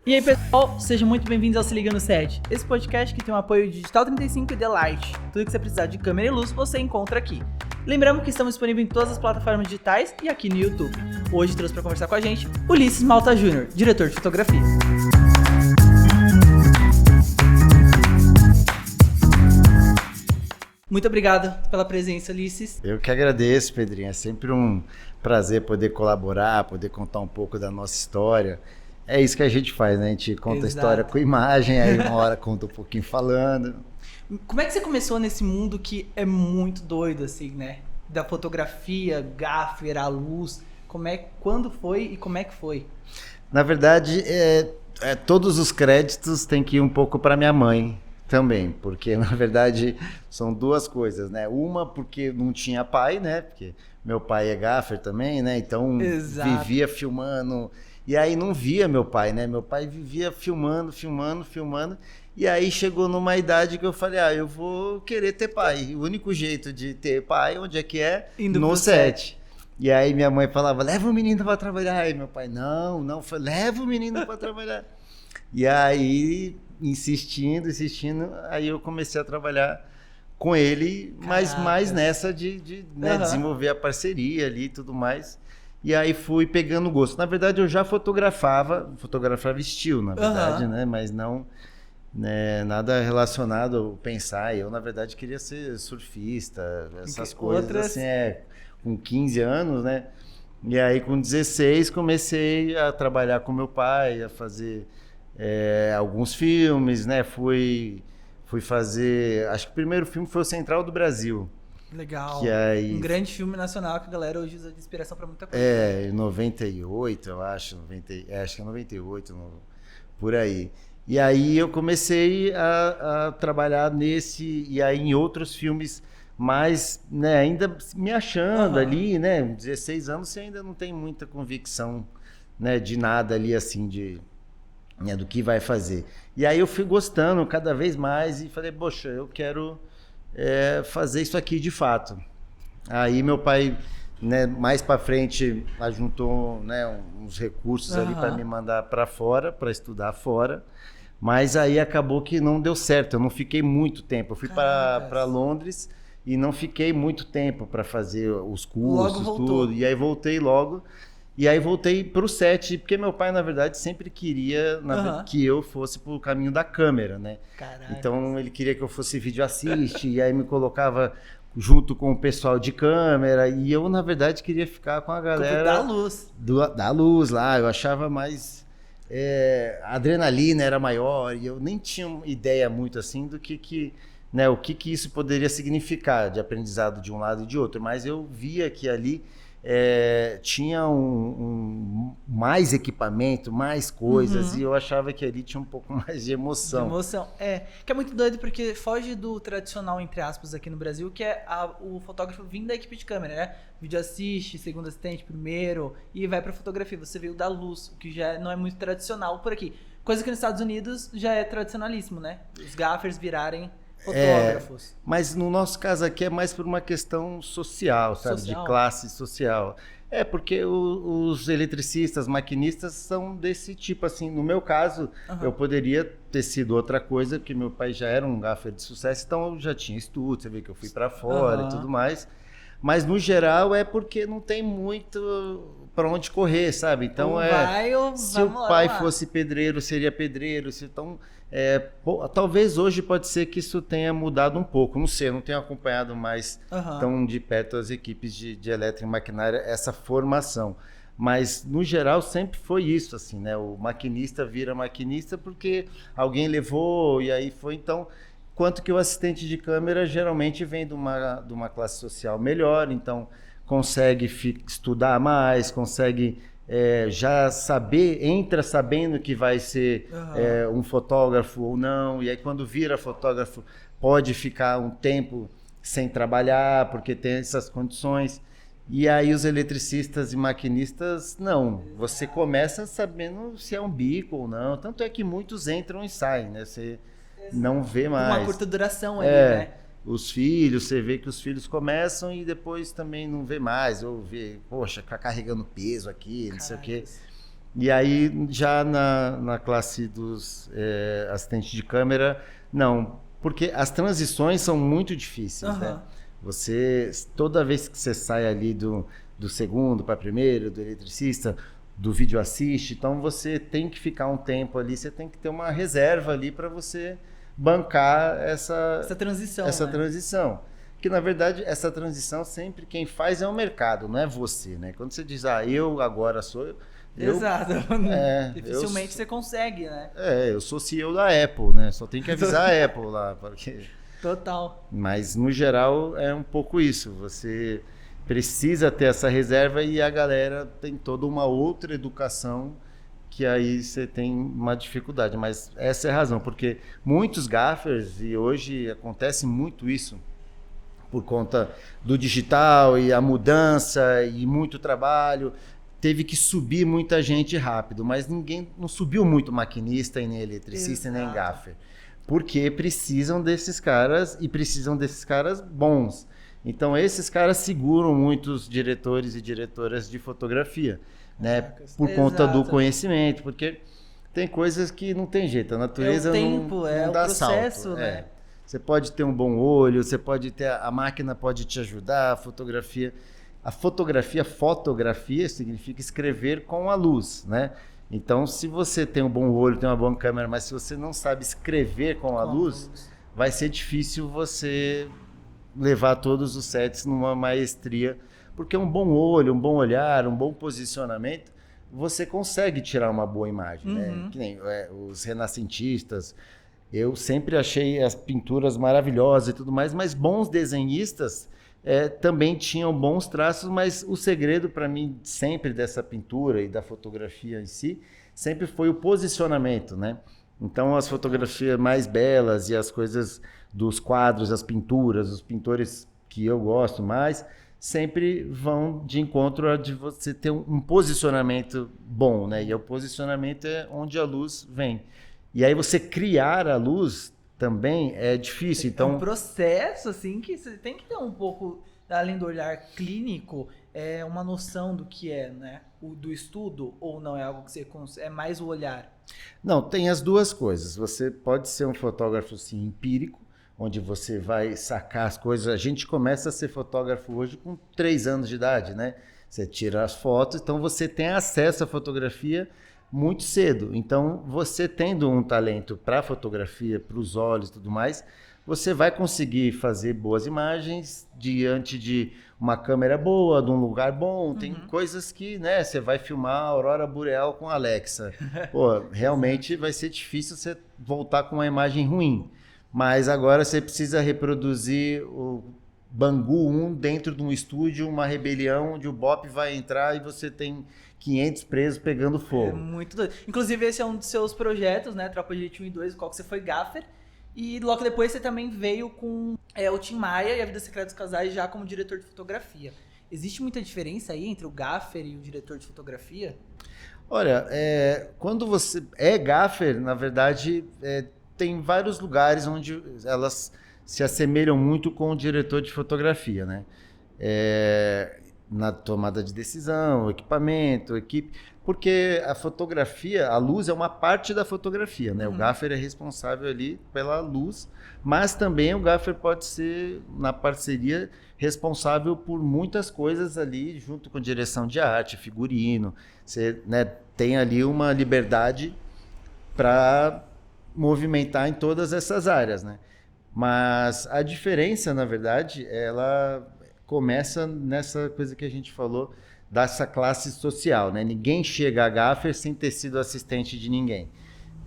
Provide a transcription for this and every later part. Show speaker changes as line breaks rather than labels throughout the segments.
E aí pessoal, sejam muito bem-vindos ao Se Liga no Set. Esse podcast que tem o apoio de Digital 35 e The Light. Tudo que você precisar de câmera e luz você encontra aqui. Lembramos que estamos disponíveis em todas as plataformas digitais e aqui no YouTube. Hoje trouxe para conversar com a gente Ulisses Malta Jr., diretor de fotografia. Muito obrigado pela presença, Ulisses.
Eu que agradeço, Pedrinho. É sempre um prazer poder colaborar, poder contar um pouco da nossa história. É isso que a gente faz, né? A gente conta a história com imagem, aí uma hora conta um pouquinho falando.
Como é que você começou nesse mundo que é muito doido, assim, né? Da fotografia, gaffer, a luz. Quando foi e como é que foi?
Na verdade, todos os créditos têm que ir um pouco para minha mãe também, porque na verdade são duas coisas, né? Uma porque não tinha pai, né? Porque meu pai é gaffer também, né? Então vivia filmando. E aí não via meu pai, né? Meu pai vivia filmando. E aí chegou numa idade que eu falei, eu vou querer ter pai. O único jeito de ter pai, onde é que é?
Indo
no set. E aí minha mãe falava, leva o menino para trabalhar. Aí meu pai, não, leva o menino para trabalhar. E aí, insistindo, aí eu comecei a trabalhar com ele, mas mais nessa de desenvolver a parceria ali e tudo mais. E aí fui pegando gosto. Na verdade, eu já fotografava estilo, na verdade, né? Mas não nada relacionado ao pensar. Eu, na verdade, queria ser surfista, essas coisas assim, com 15 anos, né? E aí, com 16, comecei a trabalhar com meu pai, a fazer alguns filmes, né? Fui fazer... Acho que o primeiro filme foi o Central do Brasil.
Legal.
Que aí,
um grande filme nacional que a galera hoje usa de inspiração para muita coisa.
Em 98, eu acho. Acho que é 98, por aí. E aí eu comecei a trabalhar nesse... E aí em outros filmes mais, né? Ainda me achando ali, né? 16 anos você ainda não tem muita convicção, né? De nada ali assim, do que vai fazer. E aí eu fui gostando cada vez mais e falei, poxa, eu quero fazer isso aqui de fato. Aí meu pai, né, mais para frente, ajuntou, né, uns recursos ali para me mandar para fora, para estudar fora, mas aí acabou que não deu certo, eu não fiquei muito tempo. Eu fui para Londres e não fiquei muito tempo para fazer os cursos, tudo, e aí voltei logo. E aí voltei para o set, porque meu pai, na verdade, sempre queria que eu fosse pro caminho da câmera, né?
Caraca.
Então ele queria que eu fosse vídeo assist, e aí me colocava junto com o pessoal de câmera, e eu, na verdade, queria ficar com a galera
da luz.
Da luz lá. Eu achava mais... a adrenalina era maior, e eu nem tinha ideia muito assim do que né, o que isso poderia significar de aprendizado de um lado e de outro, mas eu via que ali tinha mais equipamento, mais coisas, e eu achava que ali tinha um pouco mais de emoção.
Que é muito doido porque foge do tradicional, entre aspas, aqui no Brasil, que é o fotógrafo vindo da equipe de câmera, né? Vídeo assiste, segundo assistente, primeiro, e vai pra fotografia. Você veio da luz, o que já não é muito tradicional por aqui. Coisa que nos Estados Unidos já é tradicionalíssimo, né? Os gaffers virarem fotógrafos.
Mas no nosso caso aqui é mais por uma questão social, sabe? De classe social. Porque os eletricistas, maquinistas são desse tipo, assim. No meu caso, eu poderia ter sido outra coisa, porque meu pai já era um gaffer de sucesso, então eu já tinha estudo, você vê que eu fui para fora e tudo mais. Mas no geral é porque não tem muito para onde correr, sabe? Então se o pai fosse pedreiro, seria pedreiro. Talvez hoje pode ser que isso tenha mudado um pouco, não sei, eu não tenho acompanhado mais tão de perto as equipes de elétrica e maquinária, essa formação. Mas no geral sempre foi isso, assim, né? O maquinista vira maquinista porque alguém levou e aí foi. Então, quanto que o assistente de câmera geralmente vem de uma classe social melhor, então consegue estudar mais, consegue já entra sabendo que vai ser um fotógrafo ou não, e aí quando vira fotógrafo pode ficar um tempo sem trabalhar, porque tem essas condições. E aí os eletricistas e maquinistas, não, você começa sabendo se é um bico ou não, tanto é que muitos entram e saem, né? Você não vê mais.
Uma curta duração ali, né?
Os filhos, você vê que os filhos começam e depois também não vê mais, ou vê, poxa, ficar carregando peso aqui, não sei o quê. E aí, já na classe dos assistentes de câmera, não. Porque as transições são muito difíceis, né? Você, toda vez que você sai ali do segundo para primeiro, do eletricista, do vídeo assiste, então você tem que ficar um tempo ali, você tem que ter uma reserva ali para você bancar essa transição. Que na verdade essa transição sempre quem faz é o mercado, não é você, né? Quando você diz, eu agora sou
Exato. Dificilmente você consegue, né?
Eu sou CEO da Apple, né? Só tem que avisar a Apple lá, porque...
Total.
Mas no geral é um pouco isso. Você precisa ter essa reserva e a galera tem toda uma outra educação que aí você tem uma dificuldade. Mas essa é a razão, porque muitos gaffers, e hoje acontece muito isso, por conta do digital e a mudança e muito trabalho, teve que subir muita gente rápido, mas ninguém não subiu muito maquinista e nem eletricista e nem gaffer, porque precisam desses caras e precisam desses caras bons. Então esses caras seguram muitos diretores e diretoras de fotografia, né? Por conta do conhecimento, porque tem coisas que não tem jeito, a natureza não dá
processo,
salto.
Né?
Você pode ter um bom olho, você pode ter, a máquina pode te ajudar, a fotografia significa escrever com a luz, né? Então, se você tem um bom olho, tem uma boa câmera, mas se você não sabe escrever com a luz, vai ser difícil você levar todos os sets numa maestria, porque um bom olho, um bom olhar, um bom posicionamento, você consegue tirar uma boa imagem, né? Que nem os renascentistas. Eu sempre achei as pinturas maravilhosas e tudo mais, mas bons desenhistas também tinham bons traços, mas o segredo para mim sempre dessa pintura e da fotografia em si, sempre foi o posicionamento, né? Então as fotografias mais belas e as coisas dos quadros, as pinturas, os pintores que eu gosto mais, sempre vão de encontro a de você ter um posicionamento bom, né? E o posicionamento é onde a luz vem. E aí você criar a luz também é difícil. Então,
é um processo assim que você tem que ter um pouco, além do olhar clínico, uma noção do que é, né? Do estudo, ou não é algo que você é mais o olhar?
Não, tem as duas coisas. Você pode ser um fotógrafo sim, empírico, onde você vai sacar as coisas. A gente começa a ser fotógrafo hoje com 3 anos de idade, né? Você tira as fotos, então você tem acesso à fotografia muito cedo. Então, você tendo um talento para fotografia, para os olhos e tudo mais, você vai conseguir fazer boas imagens diante de uma câmera boa, de um lugar bom. Tem coisas que, né, você vai filmar a aurora boreal com a Alexa. Pô, realmente vai ser difícil você voltar com uma imagem ruim. Mas agora você precisa reproduzir o Bangu 1 dentro de um estúdio, uma rebelião onde o BOP vai entrar e você tem 500 presos pegando fogo.
É muito doido. Inclusive, esse é um dos seus projetos, né? Tropa de Elite 1 e 2, o qual que você foi gaffer. E logo depois você também veio com o Tim Maia e A Vida Secreta dos Casais já como diretor de fotografia. Existe muita diferença aí entre o gaffer e o diretor de fotografia?
Olha, quando você é gaffer, na verdade, tem vários lugares onde elas se assemelham muito com o diretor de fotografia, né? Na tomada de decisão, equipamento, equipe, porque a fotografia, a luz é uma parte da fotografia, né? O gaffer é responsável ali pela luz, mas também o gaffer pode ser, na parceria, responsável por muitas coisas ali, junto com direção de arte, figurino. Você, né, tem ali uma liberdade para movimentar em todas essas áreas, né? Mas a diferença, na verdade, ela começa nessa coisa que a gente falou dessa classe social, né? Ninguém chega a gaffer sem ter sido assistente de ninguém.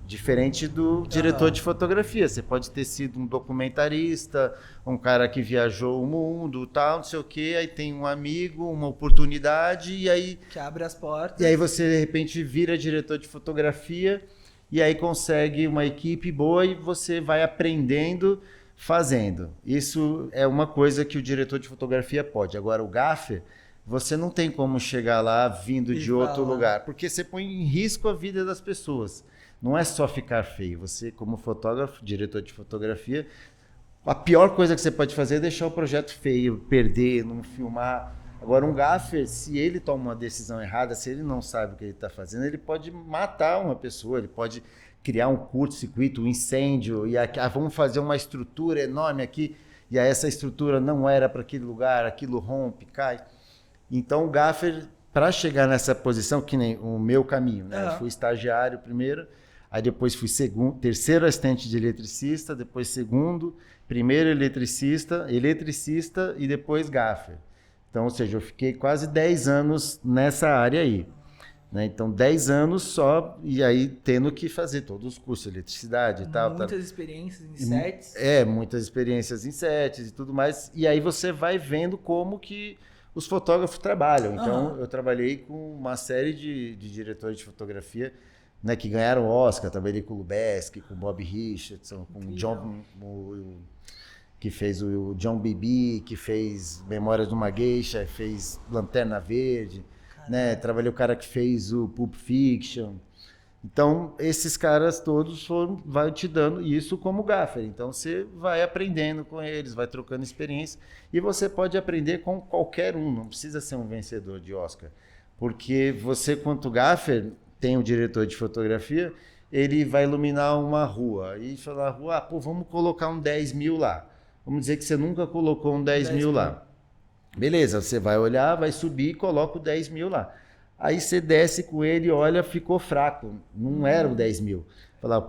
Diferente do diretor de fotografia. Você pode ter sido um documentarista, um cara que viajou o mundo, tal, não sei o quê, aí tem um amigo, uma oportunidade, e aí...
que abre as portas.
E aí você, de repente, vira diretor de fotografia, e aí consegue uma equipe boa e você vai aprendendo fazendo. Isso é uma coisa que o diretor de fotografia pode. Agora, o gaffer, você não tem como chegar lá vindo de outro lugar, porque você põe em risco a vida das pessoas. Não é só ficar feio. Você, como fotógrafo, diretor de fotografia, a pior coisa que você pode fazer é deixar o projeto feio, perder, não filmar Agora, um gaffer, se ele toma uma decisão errada, se ele não sabe o que ele está fazendo, ele pode matar uma pessoa, ele pode criar um curto-circuito, um incêndio, e aqui, vamos fazer uma estrutura enorme aqui, e aí essa estrutura não era para aquele lugar, aquilo rompe, cai. Então, o gaffer, para chegar nessa posição, que nem o meu caminho, né? Eu fui estagiário primeiro, aí depois fui terceiro assistente de eletricista, depois segundo, primeiro eletricista e depois gaffer. Então, ou seja, eu fiquei quase 10 anos nessa área aí. Né? Então, 10 anos só, e aí tendo que fazer todos os cursos de eletricidade e tal.
Muitas experiências em sets.
Muitas experiências em sets e tudo mais. E aí você vai vendo como que os fotógrafos trabalham. Então, eu trabalhei com uma série de diretores de fotografia, né, que ganharam Oscar. Trabalhei com o Lubeski, com o Bob Richardson, com o John... que fez o John Bibi, que fez Memórias de uma Geisha, fez Lanterna Verde, né? Trabalhei o cara que fez o Pulp Fiction. Então, esses caras todos vai te dando isso como gaffer. Então, você vai aprendendo com eles, vai trocando experiência, e você pode aprender com qualquer um, não precisa ser um vencedor de Oscar. Porque você, quanto gaffer, tem um diretor de fotografia, ele vai iluminar uma rua, e falar, vamos colocar um 10 mil lá. Vamos dizer que você nunca colocou um 10 mil lá. Beleza, você vai olhar, vai subir e coloca o 10 mil lá. Aí você desce com ele, olha, ficou fraco. Não era o 10 mil. Falar,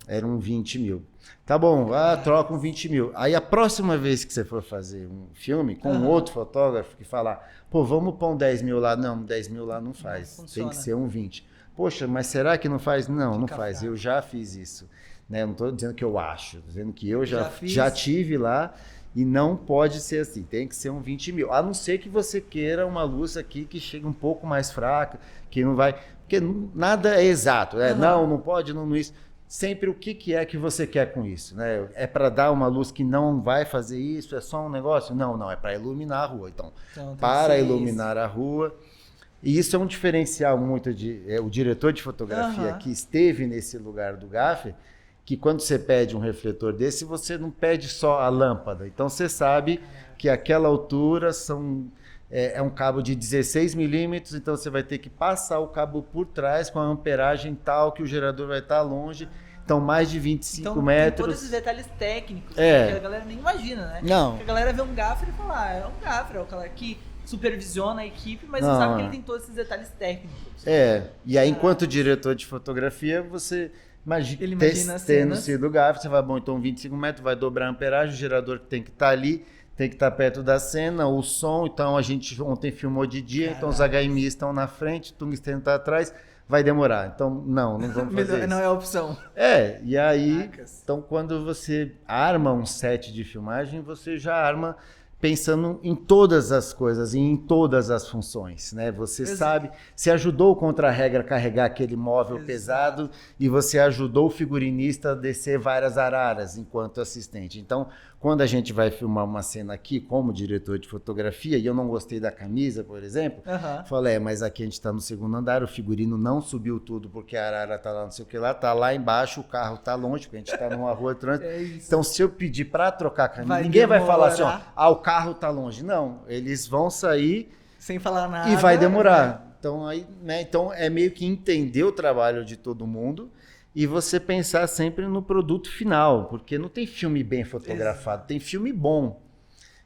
era um 20 mil. Tá bom, troca um 20 mil. Aí a próxima vez que você for fazer um filme com um outro fotógrafo que falar, vamos pôr um 10 mil lá. Não, 10 mil lá não faz. Tem que ser um 20. Poxa, mas será que não faz? Não faz. Eu já fiz isso. Né? Eu não estou dizendo que eu acho, estou dizendo que eu já tive lá, e não pode ser assim, tem que ser um 20 mil. A não ser que você queira uma luz aqui que chegue um pouco mais fraca, que não vai... Porque nada é exato, né? Não pode, não isso. Sempre o que é que você quer com isso, né? É para dar uma luz que não vai fazer isso, é só um negócio? Não, é para iluminar a rua. Então para iluminar a rua... E isso é um diferencial muito o diretor de fotografia que esteve nesse lugar do gaffer, que quando você pede um refletor desse, você não pede só a lâmpada. Então você sabe que aquela altura é um cabo de 16 milímetros, então você vai ter que passar o cabo por trás com a amperagem tal que o gerador vai estar longe. Então mais de 25 metros.
Tem todos esses detalhes técnicos que a galera nem imagina, né?
Não.
Porque a galera vê um gaffer e fala, é um gaffer, é o cara que supervisiona a equipe, mas não sabe que ele tem todos esses detalhes técnicos.
E aí enquanto diretor de fotografia, você... Imagina tendo sido gaffer, você vai, então 25 metros, vai dobrar a amperagem, o gerador tem que estar ali, tem que estar perto da cena, o som, então a gente ontem filmou de dia, então os HMI estão na frente, o tungstênio está atrás, vai demorar. Então, não vamos fazer isso.
Não é a opção.
E aí, então quando você arma um set de filmagem, você já arma pensando em todas as coisas e em todas as funções, né? Você sabe, você ajudou o contra-regra a carregar aquele móvel pesado e você ajudou o figurinista a descer várias araras enquanto assistente. Então, quando a gente vai filmar uma cena aqui como diretor de fotografia e eu não gostei da camisa, por exemplo, falei, mas aqui a gente está no segundo andar, o figurino não subiu tudo porque a arara está lá, não sei o que lá, está lá embaixo, o carro está longe, porque a gente está numa rua de trânsito. Então, se eu pedir para trocar a camisa, ninguém vai falar assim, o carro está longe. Não, eles vão sair
sem falar nada
e vai demorar. Então, então é meio que entender o trabalho de todo mundo e você pensar sempre no produto final, porque não tem filme bem fotografado, tem filme bom.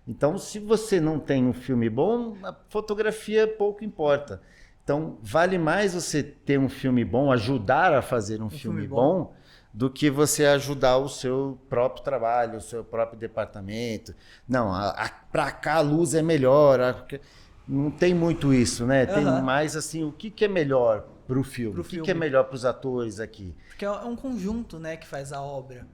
Então, se você não tem um filme bom, a fotografia pouco importa. Então, vale mais você ter um filme bom, ajudar a fazer um filme bom, do que você ajudar o seu próprio trabalho, o seu próprio departamento. Não, para cá a luz é melhor. Não tem muito isso, né? Tem mais assim, o que é melhor para o filme? O que é melhor para os atores aqui?
Porque é um conjunto, né, que faz a obra.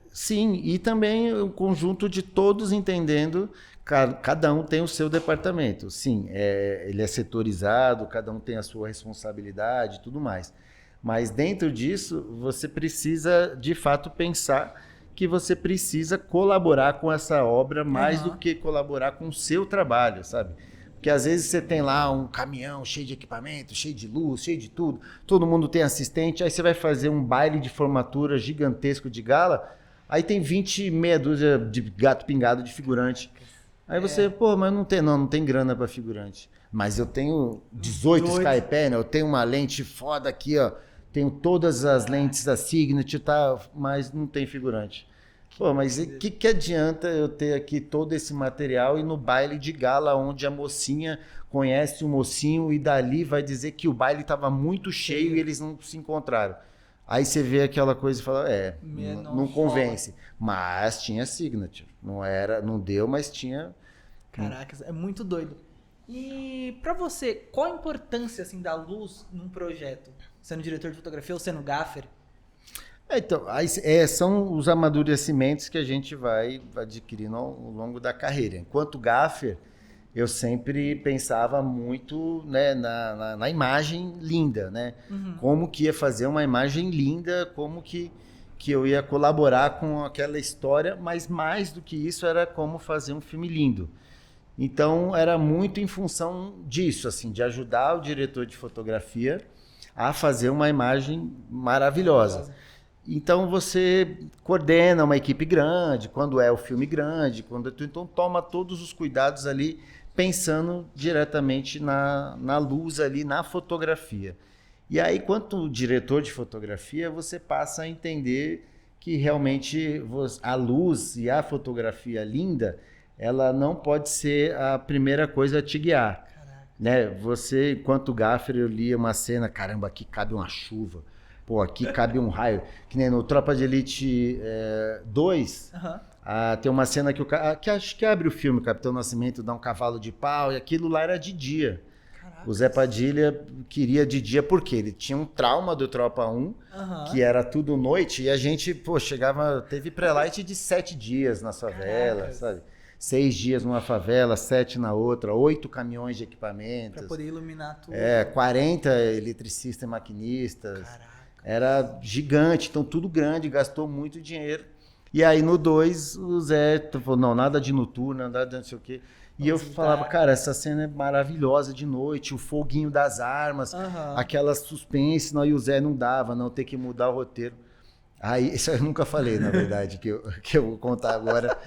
Sim, e também um conjunto de todos entendendo, cada um tem o seu departamento. Sim, ele é setorizado, cada um tem a sua responsabilidade e tudo mais. Mas dentro disso, você precisa, de fato, pensar que você precisa colaborar com essa obra mais do que colaborar com o seu trabalho, sabe? Porque às vezes você tem lá um caminhão cheio de equipamento, cheio de luz, cheio de tudo, todo mundo tem assistente, aí você vai fazer um baile de formatura gigantesco de gala, aí tem 20 meia dúzia de gato pingado de figurante. Aí você, pô, mas não tem grana para figurante. Mas eu tenho 18 Sky Panel, eu tenho uma lente foda aqui, ó. Tenho todas as lentes da Signet, tá? Mas não tem figurante. Pô, mas o que adianta eu ter aqui todo esse material e no baile de gala, onde a mocinha conhece o mocinho e dali vai dizer que o baile estava muito cheio e eles não se encontraram. Aí você vê aquela coisa e fala, não convence. Mas tinha Signature. Não deu, mas tinha.
Caracas, é muito doido. E pra você, qual a importância assim da luz num projeto? Sendo diretor de fotografia ou sendo gaffer?
Então, são os amadurecimentos que a gente vai adquirindo ao longo da carreira. Enquanto gaffer, eu sempre pensava muito, né, na imagem linda, né? Como que ia fazer uma imagem linda, como que eu ia colaborar com aquela história, mas mais do que isso era como fazer um filme lindo. Então, era muito em função disso, assim, de ajudar o diretor de fotografia a fazer uma imagem maravilhosa. Então você coordena uma equipe grande, quando é o filme grande, então toma todos os cuidados ali, pensando diretamente na luz ali, na fotografia. E aí, quanto diretor de fotografia, você passa a entender que realmente a luz e a fotografia linda, ela não pode ser a primeira coisa a te guiar. Né? Você, enquanto gaffer, eu lia uma cena, caramba, aqui cabe uma chuva. Pô, aqui cabe um raio. Que nem no Tropa de Elite 2, tem uma cena que acho que abre o filme, o Capitão Nascimento dá um cavalo de pau, e aquilo lá era de dia. Caraca. O Zé Padilha queria de dia porque ele tinha um trauma do Tropa 1, que era tudo noite, e a gente, pô, teve pré-light de 7 dias na favela, sabe? 6 dias numa favela, 7 na outra, 8 caminhões de equipamentos.
Pra poder iluminar tudo.
40 eletricistas e maquinistas. Caraca. Era gigante, então tudo grande, gastou muito dinheiro. E aí no 2, o Zé falou, não, nada de noturno, nada de não sei o quê. E eu falava, cara, essa cena é maravilhosa de noite, o foguinho das armas, aquela suspense, não, e o Zé não dava, não, ter que mudar o roteiro. Aí, isso eu nunca falei, na verdade, que eu vou contar agora.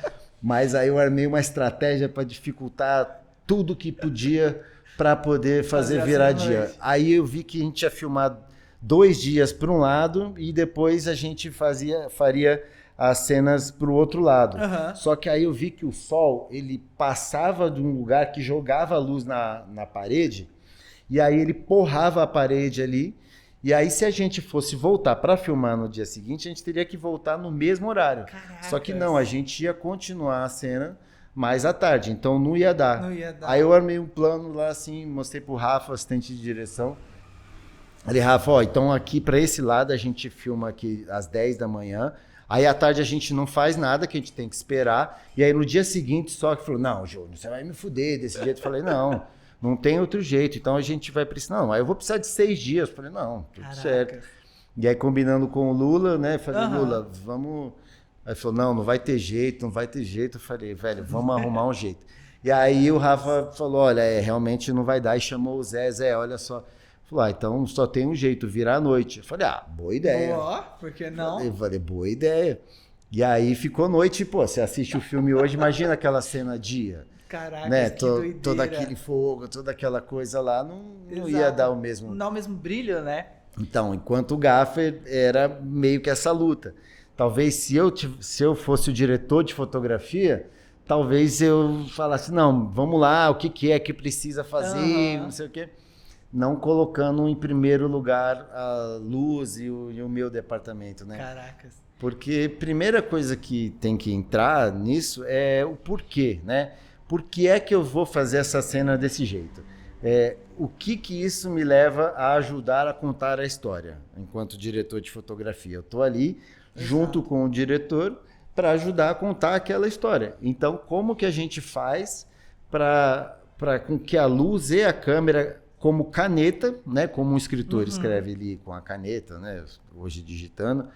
Mas aí eu armei uma estratégia para dificultar tudo que podia para poder fazer virar dia. Aí eu vi que a gente ia filmar 2 dias para um lado e depois a gente faria as cenas para o outro lado. Só que aí eu vi que o sol, ele passava de um lugar que jogava a luz na parede e aí ele porrava a parede ali. E aí se a gente fosse voltar para filmar no dia seguinte, a gente teria que voltar no mesmo horário. Caracas. Só que não, a gente ia continuar a cena mais à tarde, então não ia dar. Aí eu armei um plano lá assim, mostrei pro Rafa, assistente de direção. Falei, Rafa, então aqui para esse lado a gente filma aqui às 10 da manhã, aí à tarde a gente não faz nada, que a gente tem que esperar, e aí no dia seguinte só que falou, não, Júnior, você vai me fuder desse jeito. Eu falei, não tem outro jeito, então a gente vai precisar, não, aí eu vou precisar de 6 dias. Eu falei, não, tudo certo. E aí combinando com o Lula, né, falei, Lula, vamos... Aí ele falou, não vai ter jeito, não vai ter jeito. Eu falei, velho, vamos arrumar um jeito. E aí o Rafa falou, olha, realmente não vai dar, e chamou o Zé, olha só. Falou, então só tem um jeito, virar à noite. Eu falei, boa ideia.
Boa, por que não?
Eu falei, boa ideia. E aí ficou noite, pô, você assiste o filme hoje, imagina aquela cena dia.
Caraca,
né?
que doideira.
Todo aquele fogo, toda aquela coisa lá, não ia dar o mesmo...
Não dá o mesmo brilho, né?
Então, enquanto o gaffer, era meio que essa luta. Talvez se eu fosse o diretor de fotografia, talvez eu falasse, não, vamos lá, o que é que precisa fazer, não sei o quê. Não colocando em primeiro lugar a luz e o meu departamento, né?
Caracas.
Porque a primeira coisa que tem que entrar nisso é o porquê, né? Por que é que eu vou fazer essa cena desse jeito? O que isso me leva a ajudar a contar a história, enquanto diretor de fotografia? Eu estou ali, junto com o diretor, para ajudar a contar aquela história. Então, como que a gente faz para com que a luz e a câmera... como caneta, né? Como um escritor escreve ali com a caneta, né? Hoje digitando,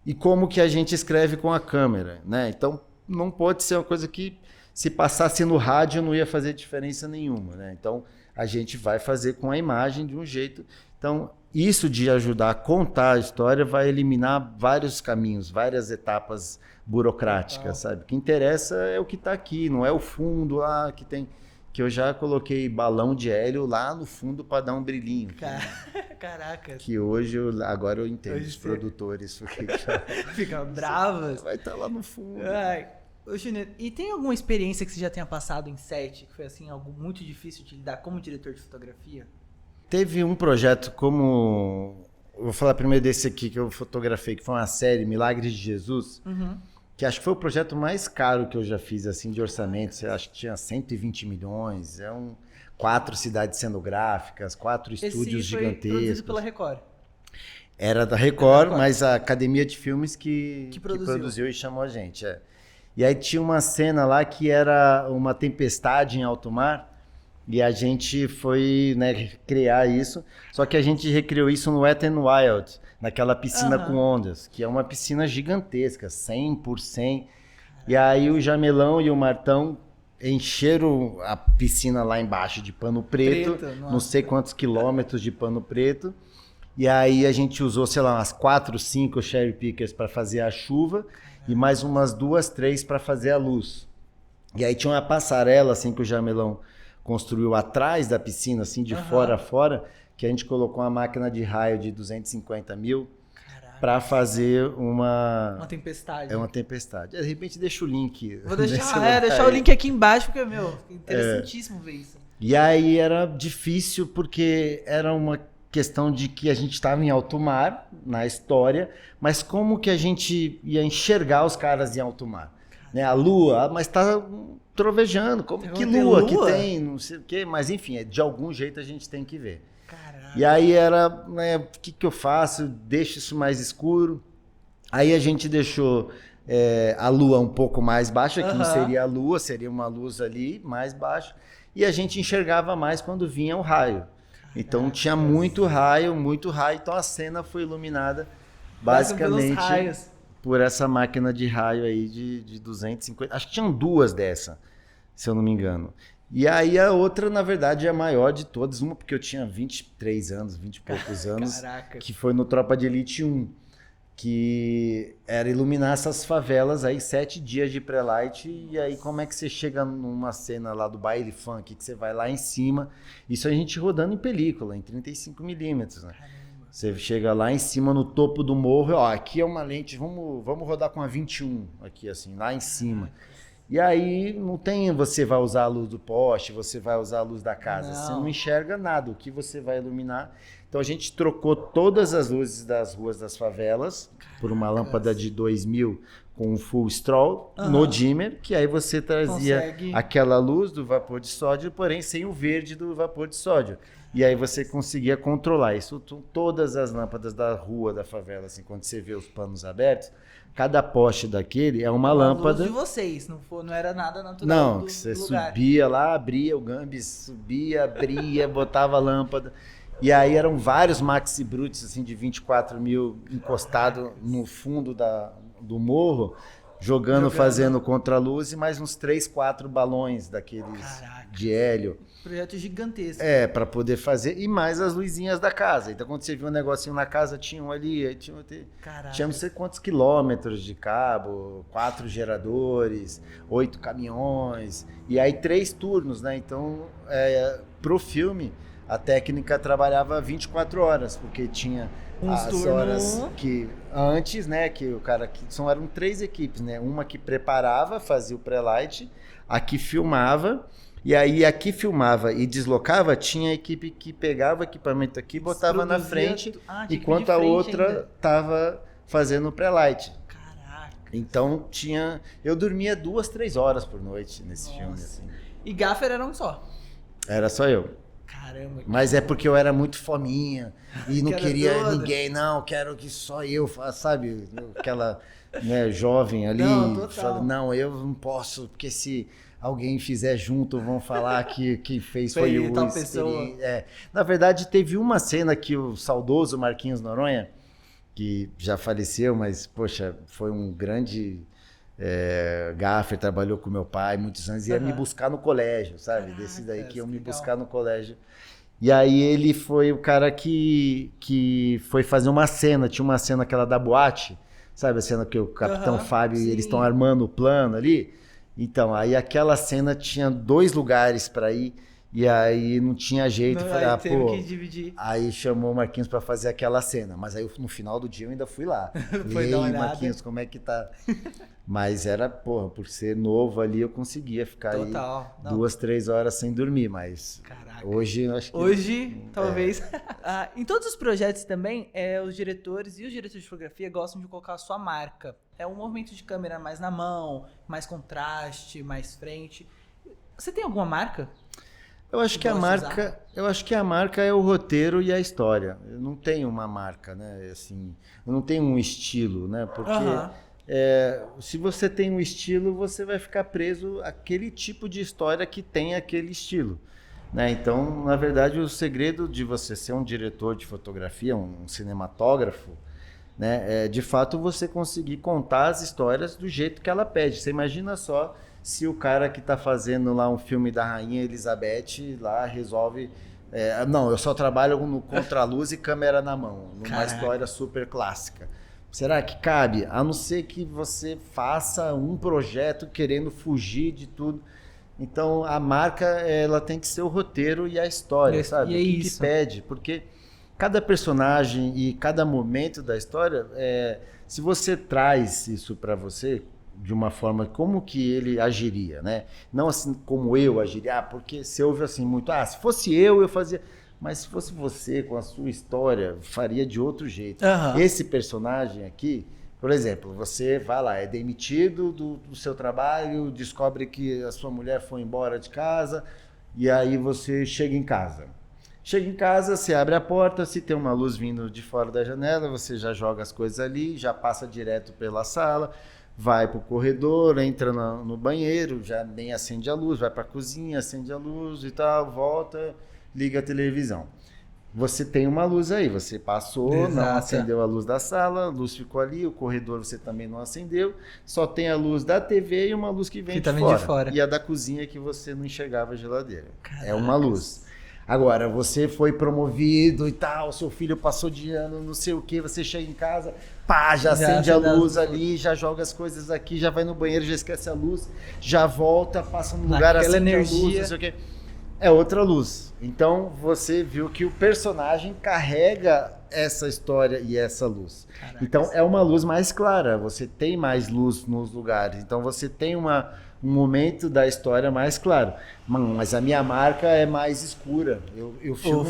e como que a gente escreve com a câmera, né? Então não pode ser uma coisa que se passasse no rádio não ia fazer diferença nenhuma, né? Então a gente vai fazer com a imagem de um jeito. Então, isso de ajudar a contar a história vai eliminar vários caminhos, várias etapas burocráticas, sabe? O que interessa é o que está aqui, não é o fundo lá que tem... Que eu já coloquei balão de hélio lá no fundo para dar um brilhinho.
Caraca.
Que agora eu entendo os produtores.
Ficam bravos.
Vai estar lá no fundo.
Ai. Ô, Júnior, e tem alguma experiência que você já tenha passado em set, que foi assim, algo muito difícil de lidar como diretor de fotografia?
Teve um projeto como... Eu vou falar primeiro desse aqui que eu fotografei, que foi uma série, Milagres de Jesus. Que acho que foi o projeto mais caro que eu já fiz, assim, de orçamento. Acho que tinha 120 milhões. 4 cidades cenográficas, 4 estúdios gigantescos.
Produzido pela Record.
Era da Record, mas a Academia de Filmes que produziu e chamou a gente. E aí tinha uma cena lá que era uma tempestade em alto mar. E a gente foi, né, criar isso. Só que a gente recriou isso no Wet n Wild, naquela piscina com ondas, que é uma piscina gigantesca, 100 por 100. E aí o Jamelão e o Martão encheram a piscina lá embaixo de pano preto, não sei quantos quilômetros de pano preto. E aí a gente usou, sei lá, umas 4, 5 cherry pickers para fazer a chuva e mais umas 2, 3 para fazer a luz. E aí tinha uma passarela assim que o Jamelão construiu atrás da piscina, assim, de fora a fora, que a gente colocou uma máquina de raio de 250 mil para fazer uma tempestade. É uma tempestade. De repente deixa o link.
Vou deixar o link aqui embaixo, porque, meu, interessantíssimo ver isso.
E aí era difícil porque era uma questão de que a gente estava em alto mar, na história, mas como que a gente ia enxergar os caras em alto mar? Né? A lua, mas tá trovejando, que lua que tem, não sei o quê, mas enfim, de algum jeito a gente tem que ver.
Caraca.
E aí era, né, o que eu faço? Deixo isso mais escuro. Aí a gente deixou a lua um pouco mais baixa, que não seria a lua, seria uma luz ali mais baixa, e a gente enxergava mais quando vinha o raio. Caraca, então tinha muito raio, então a cena foi iluminada basicamente por essa máquina de raio aí de 250, acho que tinham 2 dessa, se eu não me engano. E aí a outra, na verdade, é a maior de todas, uma porque eu tinha 23 anos, 20 e poucos anos,
Caraca.
Que foi no Tropa de Elite 1, que era iluminar essas favelas aí, 7 dias de pré-light, e aí como é que você chega numa cena lá do baile funk, que você vai lá em cima, isso a gente rodando em película, em 35mm, né? Você chega lá em cima no topo do morro, ó, aqui é uma lente, vamos rodar com a 21 aqui assim, lá em cima. E aí não tem, você vai usar a luz do poste, você vai usar a luz da casa, você não enxerga nada, o que você vai iluminar. Então a gente trocou todas as luzes das ruas das favelas por uma lâmpada de 2000 com um full stroll no dimmer, que aí você trazia aquela luz do vapor de sódio, porém sem o verde do vapor de sódio. E aí você conseguia controlar isso. Todas as lâmpadas da rua, da favela, assim, quando você vê os panos abertos, cada poste daquele é uma lâmpada.
Luz de vocês, não era nada natural.
Não, que você subia lá, abria o Gambis, subia, abria, botava a lâmpada. E aí eram vários Maxi Bruts, assim, de 24 mil encostado no fundo do morro, jogando, fazendo contraluz, e mais uns 3, 4 balões daqueles de hélio.
Projeto gigantesco.
Para poder fazer, e mais as luzinhas da casa. Então, quando você viu um negocinho na casa, tinha um ali, aí tinha não sei quantos quilômetros de cabo, 4 geradores, 8 caminhões, e aí 3 turnos, né? Então, pro filme, a técnica trabalhava 24 horas, porque tinha as horas que antes, né, que o cara eram 3 equipes, né? Uma que preparava, fazia o pré-light, a que filmava, e aí a que filmava e deslocava, tinha a equipe que pegava o equipamento aqui, botava na frente, enquanto a outra tava fazendo o pré-light.
Caraca.
Então eu dormia 2, 3 horas por noite nesse filme, assim.
E gaffer era um só?
Era só eu.
Caramba.
Mas é porque eu era muito fominha e não queria ninguém, não, quero que só eu faça, sabe? Aquela, né, jovem ali, não, eu não posso, porque se alguém fizer junto, vão falar que quem fez foi o
tal pessoa.
Na verdade, teve uma cena que o saudoso Marquinhos Noronha, que já faleceu, mas, poxa, foi um grande Gaffer trabalhou com meu pai muitos anos, ia me buscar no colégio, sabe?
Caraca,
Desse daí que iam me
legal.
buscar no colégio. E aí ele foi o cara que foi fazer uma cena, tinha uma cena aquela da boate, sabe? A cena que o Capitão Fábio e eles estão armando o plano ali. Então, aí aquela cena tinha 2 lugares para ir, e aí não tinha jeito.
Não,
Falei,
aí teve
pô.
que dividir.
Aí chamou o Marquinhos para fazer aquela cena, mas aí no final do dia eu ainda fui lá.
Foi
E
dar uma
aí,
olhada.
Marquinhos, como é que tá? Mas era, porra, por ser novo ali eu conseguia ficar
Total.
aí
Não.
2, 3 horas sem dormir, mas
Caraca.
hoje eu acho que...
Hoje, talvez. Em todos os projetos também, os diretores e os diretores de fotografia gostam de colocar a sua marca. É um movimento de câmera mais na mão, mais contraste, mais frente. Você tem alguma marca?
Eu acho que a marca é o roteiro e a história. Eu não tenho uma marca, né? Assim, eu não tenho um estilo, né? Porque se você tem um estilo, você vai ficar preso àquele tipo de história que tem aquele estilo, né? Então, na verdade, o segredo de você ser um diretor de fotografia, um cinematógrafo, né? É de fato você conseguir contar as histórias do jeito que ela pede. Você imagina só se o cara que está fazendo lá um filme da Rainha Elizabeth lá resolve... não, eu só trabalho no contraluz e câmera na mão, numa história super clássica. Será que cabe? A não ser que você faça um projeto querendo fugir de tudo. Então, a marca, ela tem que ser o roteiro e a história, sabe?
E
o que pede, porque cada personagem e cada momento da história, se você traz isso para você de uma forma como que ele agiria, né? Não assim como eu agiria, porque se ouve assim muito, se fosse eu fazia, mas se fosse você com a sua história, faria de outro jeito. Esse personagem aqui, por exemplo, você vai lá, é demitido do seu trabalho, descobre que a sua mulher foi embora de casa, e aí você chega em casa. Chega em casa, você abre a porta, se tem uma luz vindo de fora da janela, você já joga as coisas ali, já passa direto pela sala, vai para o corredor, entra no banheiro, já nem acende a luz, vai para a cozinha, acende a luz e tal, volta, liga a televisão. Você tem uma luz aí, você passou, não acendeu a luz da sala, a luz ficou ali, o corredor você também não acendeu, só tem a luz da TV e uma luz que vem de fora. E a da cozinha que você não enxergava a geladeira. Caracas. É uma luz. Agora, você foi promovido e tal, seu filho passou de ano, não sei o que, você chega em casa, já acende a luz ali, já joga as coisas aqui, já vai no banheiro, já esquece a luz, já volta, passa no lugar, acende energia. A luz, não sei o que. É outra luz. Então, você viu que o personagem carrega essa história e essa luz. Caraca. Então, é uma luz mais clara, você tem mais luz nos lugares. Então, você tem um momento da história mais claro. Mas a minha marca é mais escura. Eu filmo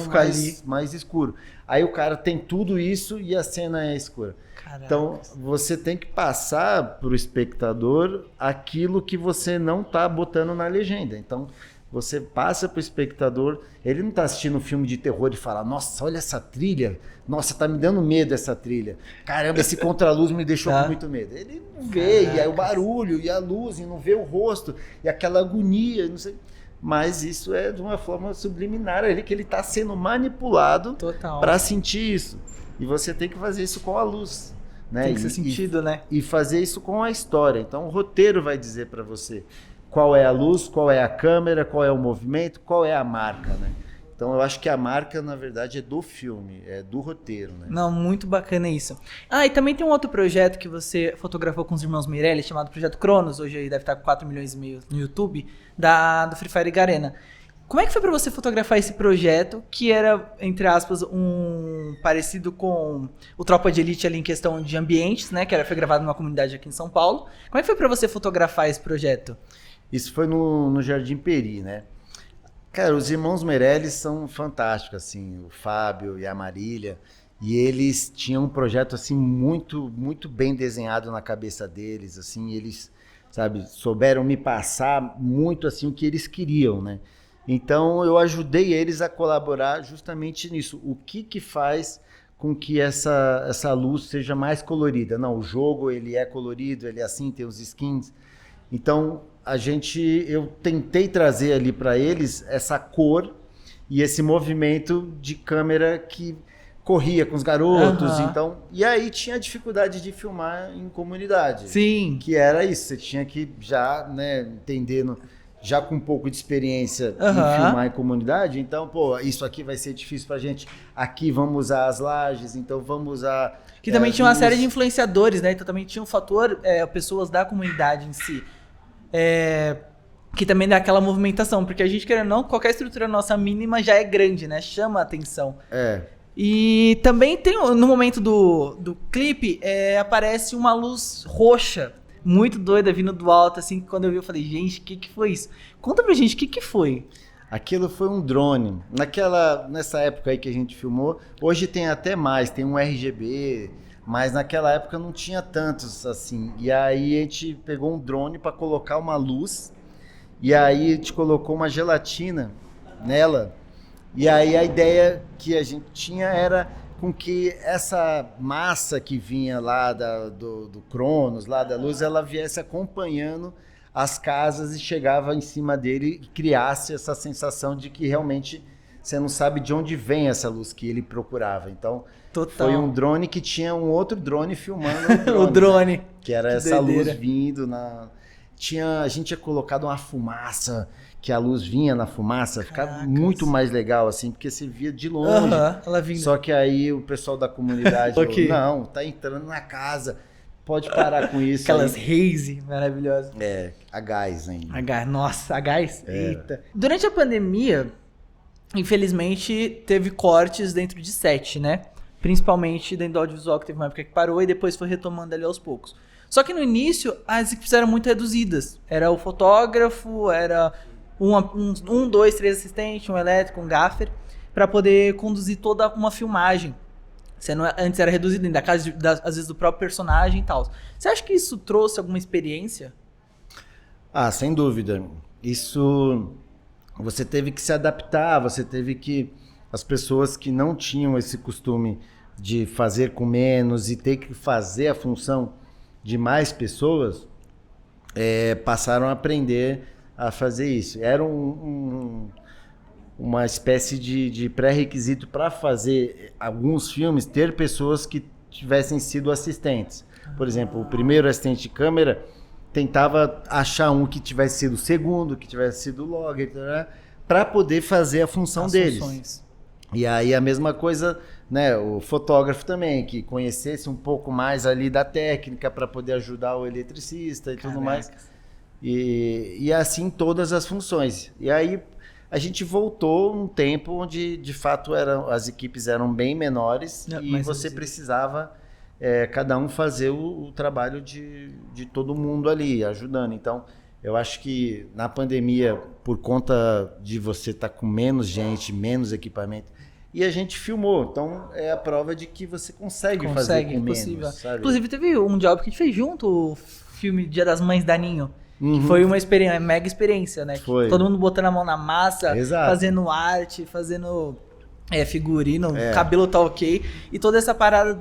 mais escuro. Aí o cara tem tudo isso e a cena é escura. Caraca. Então, você tem que passar para o espectador aquilo que você não está botando na legenda. Então, você passa para o espectador, ele não está assistindo um filme de terror e fala, nossa, olha essa trilha, nossa, tá me dando medo essa trilha, caramba, esse contraluz me deixou com muito medo. Ele não vê, e aí o barulho, e a luz, e não vê o rosto, e aquela agonia, não sei. Mas isso é de uma forma subliminar, que ele está sendo manipulado para sentir isso. E você tem que fazer isso com a luz. Né?
Tem que ser sentido, né?
E fazer isso com a história. Então o roteiro vai dizer para você qual é a luz, qual é a câmera, qual é o movimento, qual é a marca, né? Então eu acho que a marca, na verdade, é do filme, é do roteiro, né?
Não, muito bacana isso. E também tem um outro projeto que você fotografou com os irmãos Meirelles, chamado Projeto Cronos, hoje aí deve estar com 4 milhões e meio no YouTube, do Free Fire Garena. Como é que foi para você fotografar esse projeto, que era, entre aspas, parecido com o Tropa de Elite ali em questão de ambientes, né? Que foi gravado numa comunidade aqui em São Paulo. Como é que foi para você fotografar esse projeto?
Isso foi no Jardim Peri, né? Cara, os irmãos Meirelles são fantásticos, assim, o Fábio e a Marília, e eles tinham um projeto, assim, muito, muito bem desenhado na cabeça deles, assim, eles, sabe, souberam me passar muito, assim, o que eles queriam, né? Então, eu ajudei eles a colaborar justamente nisso. O que faz com que essa luz seja mais colorida? Não, o jogo, ele é colorido, ele é assim, tem os skins. Então, eu tentei trazer ali para eles essa cor e esse movimento de câmera que corria com os garotos,
Aham.
então... E aí tinha dificuldade de filmar em comunidade.
Sim.
Que era isso, você tinha que já, né, entendendo, já com um pouco de experiência em
Aham.
filmar em comunidade, então, pô, isso aqui vai ser difícil pra gente, aqui vamos usar as lajes, então vamos usar...
Que também tinha uma série de
luz.
influenciadores, né? Então também tinha um fator, pessoas da comunidade em si. Que também dá aquela movimentação, porque a gente, querendo ou não, qualquer estrutura nossa mínima já é grande, né? Chama a atenção. E também tem, no momento do clipe, aparece uma luz roxa, muito doida, vindo do alto, assim, que quando eu vi eu falei, gente, o que foi isso? Conta pra gente, o que foi?
Aquilo foi um drone. Nessa época aí que a gente filmou, hoje tem até mais, tem um RGB, mas naquela época não tinha tantos assim. E aí a gente pegou um drone para colocar uma luz, e aí a gente colocou uma gelatina nela. E aí a ideia que a gente tinha era com que essa massa que vinha lá do Cronos, lá da luz, ela viesse acompanhando as casas e chegava em cima dele e criasse essa sensação de que realmente você não sabe de onde vem essa luz que ele procurava. Então,
Total.
foi um drone que tinha um outro drone filmando
O drone.
né? Que era
Que
essa
doideira.
luz vindo a gente tinha colocado uma fumaça, que a luz vinha na fumaça, ficava
Caracas.
muito mais legal, assim, porque você via de longe.
Ela vindo.
Só que aí o pessoal da comunidade
Ok.
falou, não, tá entrando na casa, pode parar com isso.
Aquelas
aí.
haze maravilhosas.
A gás ainda.
A gás, nossa, a gás? Eita. Durante a pandemia, infelizmente, teve cortes dentro de set, né? Principalmente dentro do audiovisual, que teve uma época que parou e depois foi retomando ali aos poucos. Só que no início, as equipes eram muito reduzidas. Era o fotógrafo, era dois, três assistentes, um elétrico, um gaffer, para poder conduzir toda uma filmagem. Antes era reduzido ainda, às vezes do próprio personagem e tal. Você acha que isso trouxe alguma experiência?
Sem dúvida. Isso, você teve que se adaptar, as pessoas que não tinham esse costume de fazer com menos e ter que fazer a função de mais pessoas, passaram a aprender a fazer isso. Era uma espécie de pré-requisito para fazer alguns filmes, ter pessoas que tivessem sido assistentes. Por exemplo, o primeiro assistente de câmera tentava achar um que tivesse sido o segundo, que tivesse sido o logger, para poder fazer a função deles.
Funções.
E aí a mesma coisa, né, o fotógrafo também, que conhecesse um pouco mais ali da técnica para poder ajudar o eletricista e tudo mais. E assim todas as funções. E aí a gente voltou um tempo onde de fato as equipes eram bem menores e você precisava cada um fazer o trabalho de todo mundo ali, ajudando. Então, eu acho que na pandemia, por conta de você estar com menos gente, menos equipamento, e a gente filmou. Então, é a prova de que você consegue fazer com menos. Sabe?
Inclusive, teve um job que a gente fez junto, o filme Dia das Mães da Ninho.
Uhum.
Que foi uma mega experiência, né?
Foi.
Todo mundo botando a mão na massa,
Exato.
fazendo arte, fazendo figurino, cabelo tá ok. E toda essa parada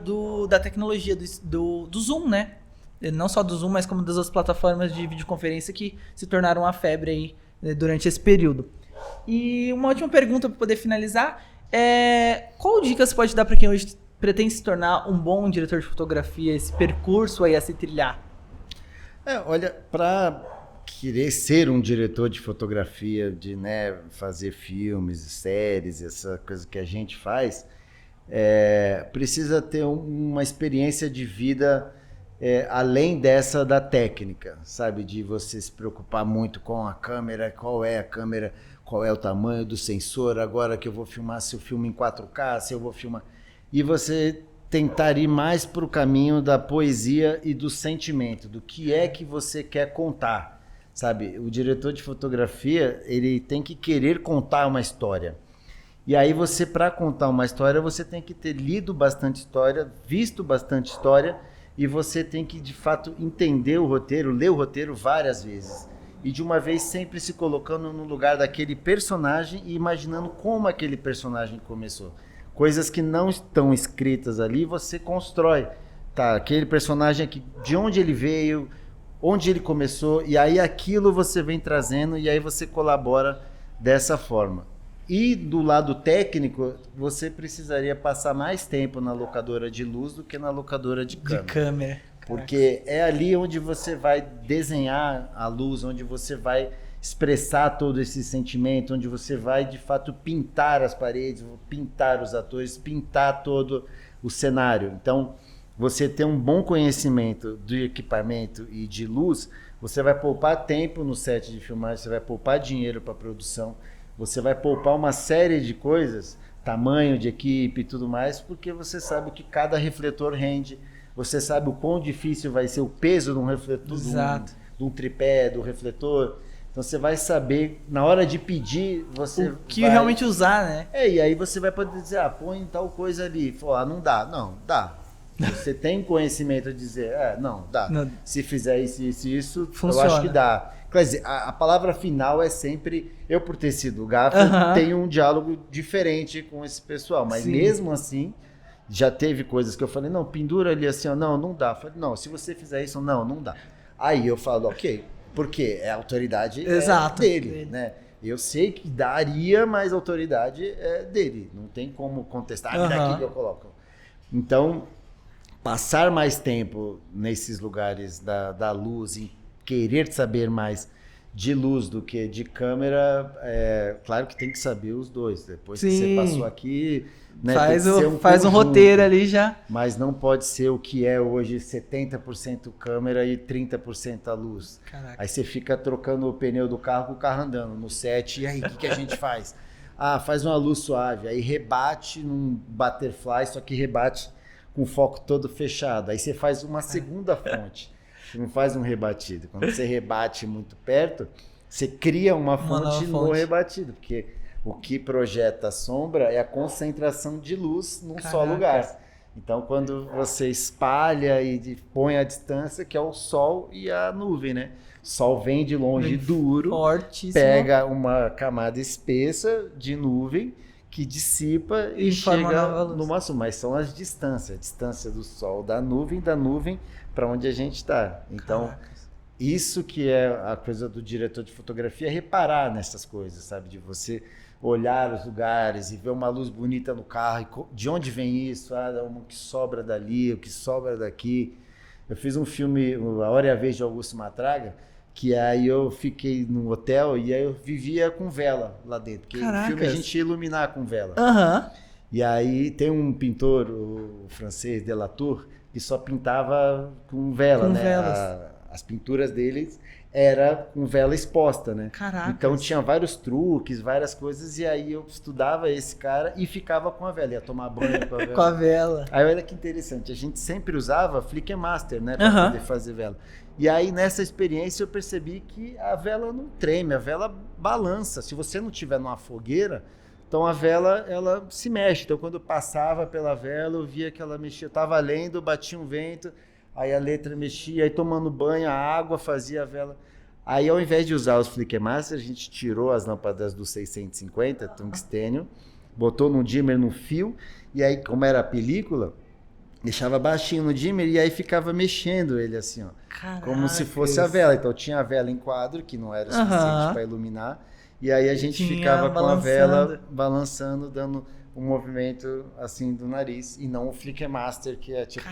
da tecnologia, do Zoom, né? Não só do Zoom, mas como das outras plataformas de videoconferência que se tornaram uma febre aí, né, durante esse período. E uma última pergunta para poder finalizar qual dica você pode dar para quem hoje pretende se tornar um bom diretor de fotografia, esse percurso aí a se trilhar?
Olha, para querer ser um diretor de fotografia, de fazer filmes, séries, essa coisa que a gente faz, precisa ter uma experiência de vida além dessa da técnica, sabe? De você se preocupar muito com a câmera, qual é a câmera, qual é o tamanho do sensor, agora que eu vou filmar, se eu filmo em 4K, se eu vou filmar... E você tentar ir mais para o caminho da poesia e do sentimento, do que é que você quer contar, sabe? O diretor de fotografia, ele tem que querer contar uma história. E aí você, para contar uma história, você tem que ter lido bastante história, visto bastante história, e você tem que, de fato, entender o roteiro, ler o roteiro várias vezes. E de uma vez sempre se colocando no lugar daquele personagem e imaginando como aquele personagem começou. Coisas que não estão escritas ali, você constrói. Tá, aquele personagem aqui, de onde ele veio, onde ele começou, e aí aquilo você vem trazendo e aí você colabora dessa forma. E do lado técnico, você precisaria passar mais tempo na locadora de luz do que na locadora de câmera.
De câmera.
Porque é ali onde você vai desenhar a luz, onde você vai expressar todo esse sentimento, onde você vai, de fato, pintar as paredes, pintar os atores, pintar todo o cenário. Então, você ter um bom conhecimento do equipamento e de luz, você vai poupar tempo no set de filmagem, você vai poupar dinheiro para a produção, você vai poupar uma série de coisas, tamanho de equipe e tudo mais, porque você sabe que cada refletor rende, você sabe o quão difícil vai ser o peso de um refletor, de um tripé, do refletor. Então você vai saber, na hora de pedir, você
o que
vai...
realmente usar, né?
E aí você vai poder dizer, põe tal coisa ali. Fala, não dá. Não, dá. Você tem conhecimento de dizer, não, dá. Não. Se fizer isso, funciona. Eu acho que dá. Quer dizer, a palavra final é sempre, eu por ter sido gaffer, tenho um diálogo diferente com esse pessoal, mas mesmo assim, já teve coisas que eu falei, não, pendura ali assim, não dá. Eu falei, não, se você fizer isso, não dá. Aí eu falo, ok, porque a autoridade dele, né? Eu sei que daria, mas a autoridade é dele, não tem como contestar, daqui que eu coloco. Então, passar mais tempo nesses lugares da luz e querer saber mais de luz do que de câmera, claro que tem que saber os dois. Depois que você passou aqui, né,
faz um roteiro ali já.
Mas não pode ser o que é hoje 70% câmera e 30% a luz.
Caraca.
Aí você fica trocando o pneu do carro com o carro andando no set. E aí, o que a gente faz? Faz uma luz suave. Aí rebate num butterfly, só que rebate com o foco todo fechado. Aí você faz uma segunda fonte. Você não faz um rebatido. Quando você rebate muito perto, você cria uma fonte no rebatido. Porque o que projeta a sombra é a concentração de luz num só lugar. Então, quando você espalha e põe a distância, que é o sol e a nuvem, né? O sol vem de longe duro, fortíssimo, pega uma camada espessa de nuvem que dissipa e chega numa sombra. Mas são as distâncias. A distância do sol da nuvem para onde a gente está. Então, isso que é a coisa do diretor de fotografia, é reparar nessas coisas, sabe? De você olhar os lugares e ver uma luz bonita no carro, de onde vem isso? O que sobra dali, o que sobra daqui. Eu fiz um filme, A Hora e a Vez de Augusto Matraga, que aí eu fiquei num hotel e aí eu vivia com vela lá dentro, porque no filme a gente ia iluminar com vela. E aí tem um pintor, o francês Delatour, que só pintava com vela, né? As pinturas deles era com vela exposta, né? Então tinha vários truques, várias coisas, e aí eu estudava esse cara e ficava com a vela, ia tomar banho com a vela.
Com a vela.
Aí olha que interessante, a gente sempre usava Flickr Master, né? Pra poder fazer vela. E aí nessa experiência eu percebi que a vela não treme, a vela balança. Se você não tiver numa fogueira, então a vela, ela se mexe. Então quando eu passava pela vela, eu via que ela mexia. Eu tava lendo, batia um vento, aí a letra mexia, aí tomando banho, a água fazia a vela. Aí ao invés de usar os Flickr Master, a gente tirou as lâmpadas do 650, tungstênio, botou num dimmer no fio, e aí como era a película, deixava baixinho no dimmer e aí ficava mexendo ele assim, ó. Caraca, como se fosse a vela. Então tinha a vela em quadro, que não era o suficiente para iluminar, e aí a gente ficava com a vela balançando, dando um movimento assim do nariz, e não o Flickr Master, que é tipo,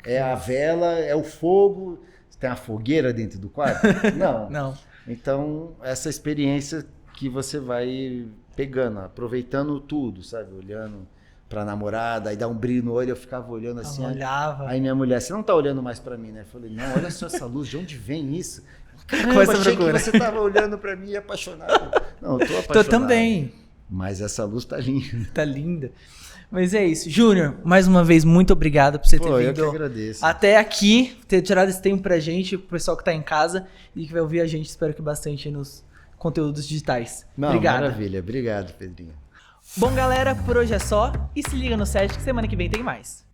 é a vela, é o fogo. Tem uma fogueira dentro do quarto? Não. Então, essa experiência que você vai pegando, aproveitando tudo, sabe? Olhando pra namorada, aí dá um brilho no olho, eu ficava olhando assim.
Olhava.
Aí minha mulher, você não tá olhando mais pra mim, né? Eu falei, não, olha só essa luz, de onde vem isso? Caramba, achei que você tava olhando pra mim e apaixonado. Não, eu tô apaixonado.
Tô também.
Mas essa luz tá linda.
Tá linda. Mas é isso. Júnior, mais uma vez, muito obrigado por você ter vindo.
Eu que agradeço.
Até aqui, ter tirado esse tempo pra gente, pro pessoal que tá em casa e que vai ouvir a gente, espero que bastante nos conteúdos digitais. Obrigado.
Maravilha. Obrigado, Pedrinho.
Bom, galera, por hoje é só. E se liga no set que semana que vem tem mais.